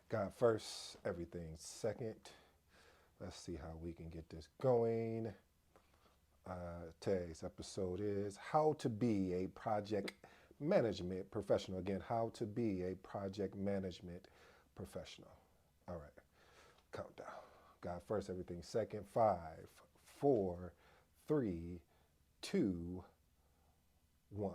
God first, everything second. Let's see how we can get this going. Today's episode is how to be a project management professional. Again, how to be a project management professional. All right, countdown. God first, everything second. Five, four, three, two, one.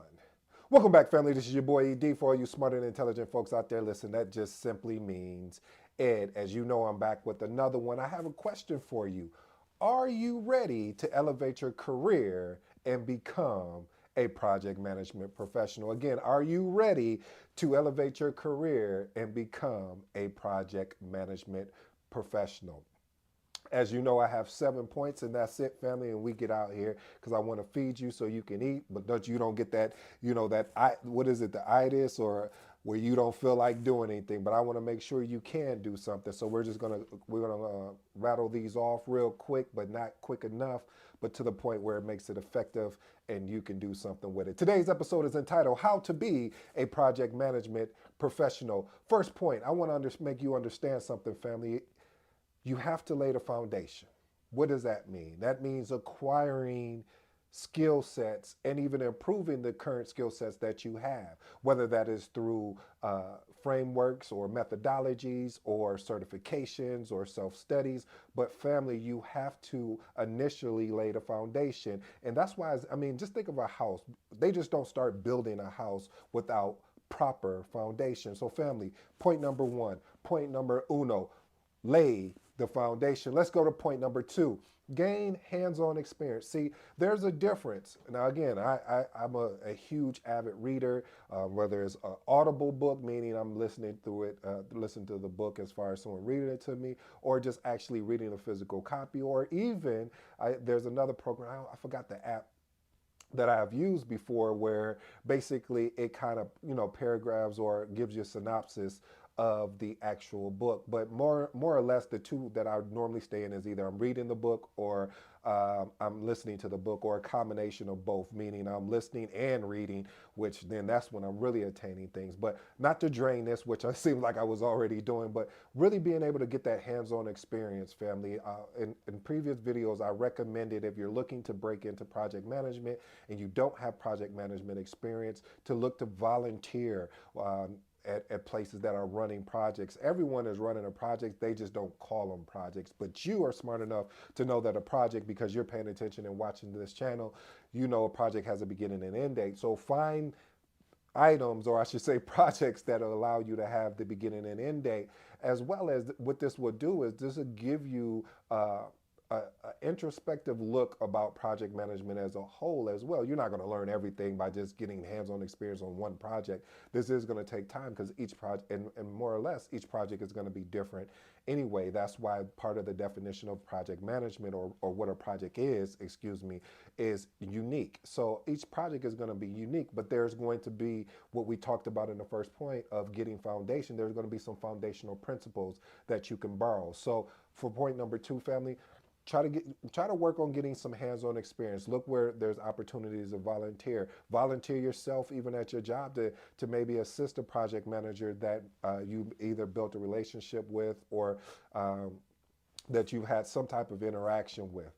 Welcome back, family. This is your boy ED. For all you smart and intelligent folks out there, listen, that just simply means Ed. As you know, I'm back with another one. I have a question for you. Are you ready to elevate your career and become a project management professional? Again, are you ready to elevate your career and become a project management professional? As you know, I have 7 points, and that's it, family. And we get out here because I want to feed you so you can eat, but don't get that, that I what is it, the itis or where you don't feel like doing anything. But I want to make sure you can do something. So we're gonna rattle these off real quick, but not quick enough, but to the point where it makes it effective and you can do something with it. Today's episode is entitled "How to Be a Project Management Professional." First point, I want to make you understand something, family. You have to lay the foundation. What does that mean? That means acquiring skill sets and even improving the current skill sets that you have, whether that is through frameworks or methodologies or certifications or self studies. But, family, you have to initially lay the foundation. And that's why, just think of a house. They just don't start building a house without proper foundation. So, family, point number one, point number uno, lay the foundation. Let's go to point number two. Gain hands-on experience. See, there's a difference. Now, again, I'm a huge avid reader, whether it's an audible book, meaning I'm listening through it, listen to the book as far as someone reading it to me, or just actually reading a physical copy, or even there's another program, I forgot the app that I've used before where basically it kind of, paragraphs or gives you a synopsis of the actual book. But more or less, the two that I normally stay in is either I'm reading the book or I'm listening to the book, or a combination of both, meaning I'm listening and reading, which then that's when I'm really attaining things. But not to drain this, which I seemed like I was already doing, but really being able to get that hands-on experience, family. In previous videos, I recommended, if you're looking to break into project management and you don't have project management experience, to look to volunteer. At places that are running projects. Everyone is running a project, they just don't call them projects. But you are smart enough to know that a project, because you're paying attention and watching this channel, you know a project has a beginning and end date. So find items, or I should say projects, that allow you to have the beginning and end date, as well as what this will do is this will give you a introspective look about project management as a whole as well. You're not going to learn everything by just getting hands-on experience on one project. This is going to take time because each project, and more or less, each project is going to be different anyway. That's why part of the definition of project management, or what a project is, excuse me, is unique. So each project is going to be unique, but there's going to be what we talked about in the first point of getting foundation. There's going to be some foundational principles that you can borrow. So for point number two, family, try to work on getting some hands-on experience. Look where there's opportunities to volunteer yourself even at your job to maybe assist a project manager that you either built a relationship with, or that you've had some type of interaction with.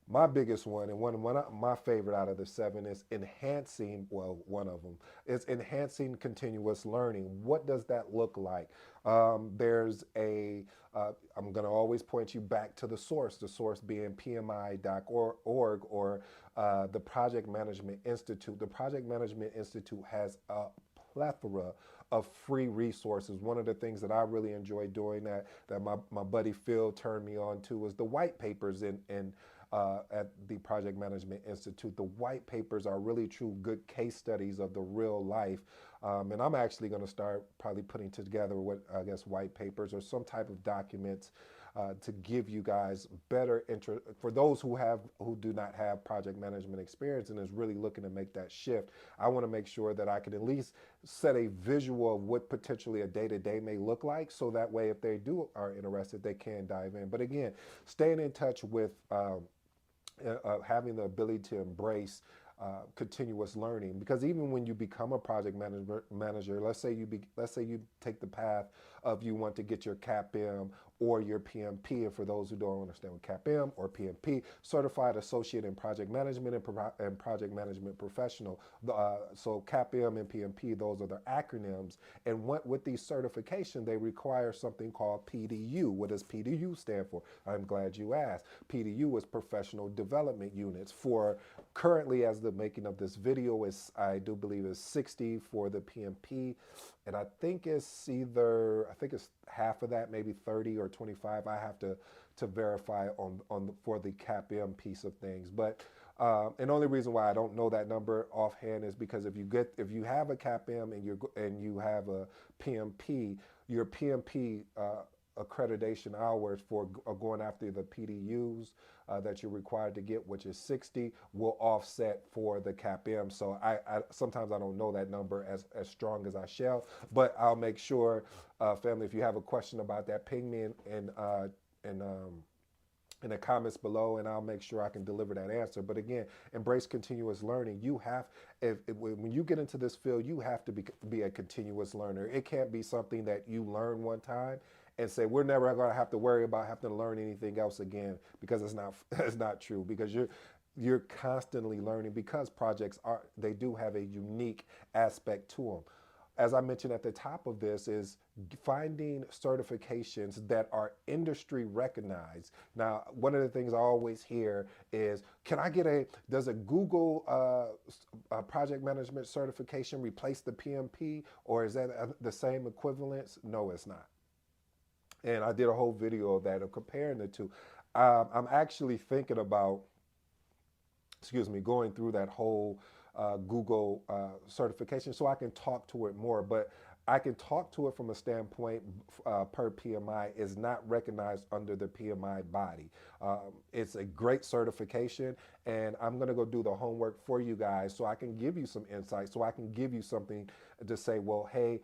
My biggest one, and one of my favorite out of the seven, is enhancing. Well, one of them is enhancing continuous learning. What does that look like? There's I'm going to always point you back to the source being PMI.org, or the Project Management Institute. The Project Management Institute has a plethora of free resources. One of the things that I really enjoy doing, that my buddy Phil turned me on to, was the white papers at the Project Management Institute. The white papers are really true good case studies of the real life. And I'm actually going to start probably putting together what I guess white papers or some type of documents to give you guys better for those who do not have project management experience and is really looking to make that shift. I want to make sure that I can at least set a visual of what potentially a day-to-day may look like, so that way if they are interested, they can dive in. But again, staying in touch with having the ability to embrace continuous learning, because even when you become a project manager, let's say you take the path of you want to get your CAPM or your PMP, and for those who don't understand what CAPM or PMP, Certified Associate in Project Management and Project Management Professional. So CAPM and PMP, those are the acronyms. And with these certification, they require something called PDU. What does PDU stand for? I'm glad you asked. PDU is Professional Development Units. For currently, as the making of this video is, I do believe is 60 for the PMP, and I think it's half of that, maybe 30 or 25. I have to verify for the CAPM piece of things. But and the only reason why I don't know that number offhand is because if you have a CAPM and you have a PMP, your PMP accreditation hours for going after the PDUs that you're required to get, which is 60, will offset for the CAPM. So I sometimes I don't know that number as strong as I shall, but I'll make sure, family, if you have a question about that, ping me in the comments below, and I'll make sure I can deliver that answer. But again, embrace continuous learning. You have, when you get into this field, you have to be a continuous learner. It can't be something that you learn one time and say, we're never going to have to worry about having to learn anything else again, because it's not it's not true, because you're constantly learning, because projects they do have a unique aspect to them. As I mentioned at the top of this, is finding certifications that are industry recognized. Now, one of the things I always hear is, does a Google project management certification replace the PMP, or is that the same equivalence? No, it's not. And I did a whole video of that, of comparing the two. I'm actually thinking about, going through that whole Google certification so I can talk to it more. But I can talk to it from a standpoint, per PMI is not recognized under the PMI body. It's a great certification, and I'm going to go do the homework for you guys so I can give you some insight, so I can give you something to say, well, hey,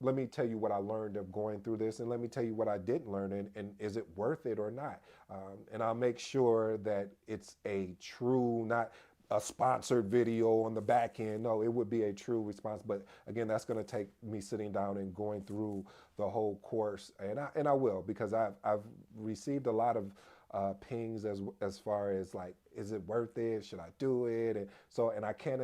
let me tell you what I learned of going through this, and let me tell you what I didn't learn, and is it worth it or not? And I'll make sure that it's a true, not a sponsored video on the back end. No, it would be a true response. But again, that's going to take me sitting down and going through the whole course, and I will, because I've received a lot of pings as far as like, is it worth it? Should I do it? And I can't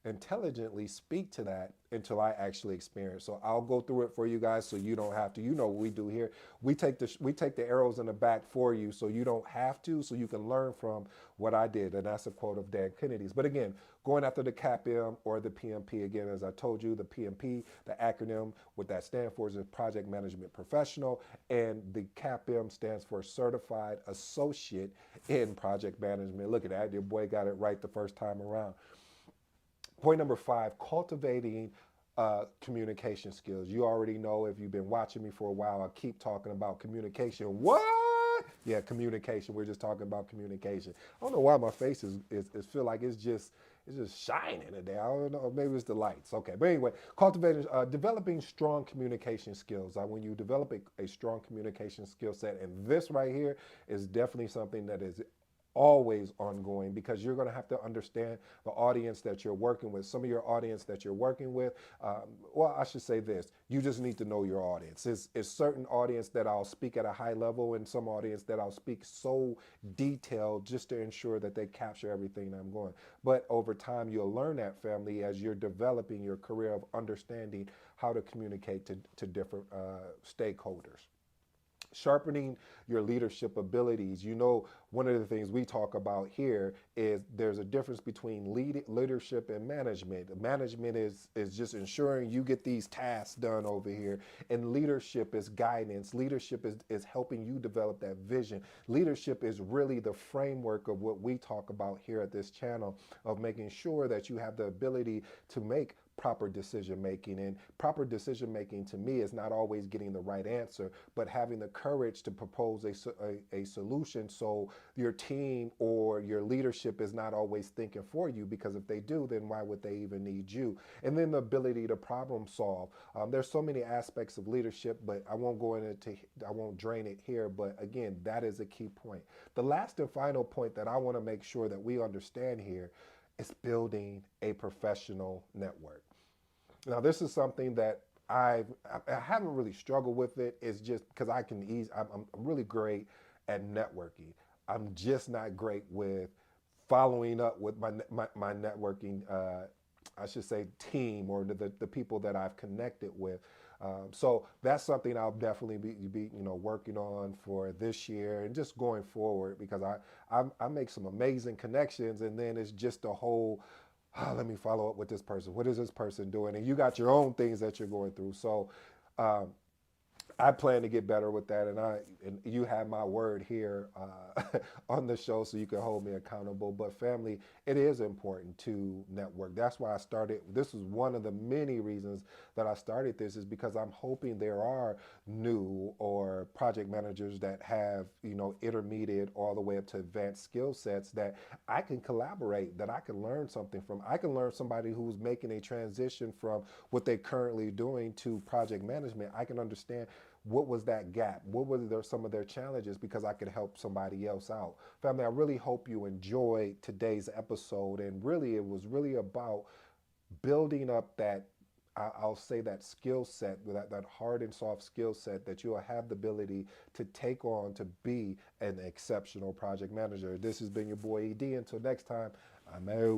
intelligently speak to that until I actually experience. So I'll go through it for you guys, so you don't have to. You know what we do here. We take the arrows in the back for you, so you don't have to, so you can learn from what I did. And that's a quote of Dan Kennedy's. But again, going after the CAPM or the PMP, again, as I told you, the PMP, the acronym, what that stands for is a Project Management Professional, and the CAPM stands for Certified Associate in Project Management. Look at that, your boy got it right the first time around. Point number 5, cultivating communication skills. You already know, if you've been watching me for a while, I keep talking about communication. What? Yeah, communication. We're just talking about communication. I don't know why my face is feel like it's just shining today. I don't know, maybe it's the lights. Okay, but anyway, developing strong communication skills. When you develop a strong communication skill set, and this right here is definitely something that is always ongoing, because you're going to have to understand the audience that you're working with. Some of your audience that you're working with, well, I should say this, you just need to know your audience. It's certain audience that I'll speak at a high level, and some audience that I'll speak so detailed just to ensure that they capture everything that I'm going. But over time, you'll learn that, family, as you're developing your career of understanding how to communicate to different stakeholders. Sharpening your leadership abilities. You know, one of the things we talk about here is there's a difference between leadership and management. Management is just ensuring you get these tasks done over here, and leadership is guidance. Leadership is helping you develop that vision. Leadership is really the framework of what we talk about here at this channel, of making sure that you have the ability to make proper decision making. And proper decision making, to me, is not always getting the right answer, but having the courage to propose a solution, so your team or your leadership is not always thinking for you, because if they do, then why would they even need you? And then the ability to problem solve. There's so many aspects of leadership, but I won't drain it here, but again, that is a key point. The last and final point that I want to make sure that we understand here It's building a professional network. Now, this is something that I haven't really struggled with it. It's just because I can ease. I'm really great at networking. I'm just not great with following up with my networking. I should say team or the people that I've connected with. So that's something I'll definitely be working on for this year and just going forward because I make some amazing connections and then it's just a whole let me follow up with this person. What is this person doing? And you got your own things that you're going through. So um, I plan to get better with that, and you have my word here on the show, so you can hold me accountable. But family, it is important to network. That's why I started. This is one of the many reasons that I started this, is because I'm hoping there are new or project managers that have intermediate all the way up to advanced skill sets that I can collaborate, that I can learn something from. I can learn somebody who's making a transition from what they're currently doing to project management. I can understand what was that gap, what were some of their challenges, because I could help somebody else out. Family, I really hope you enjoyed today's episode, and really it was really about building up that, I'll say, that skill set, that hard and soft skill set that you'll have the ability to take on to be an exceptional project manager. This has been your boy ED. Until next time, I'm out.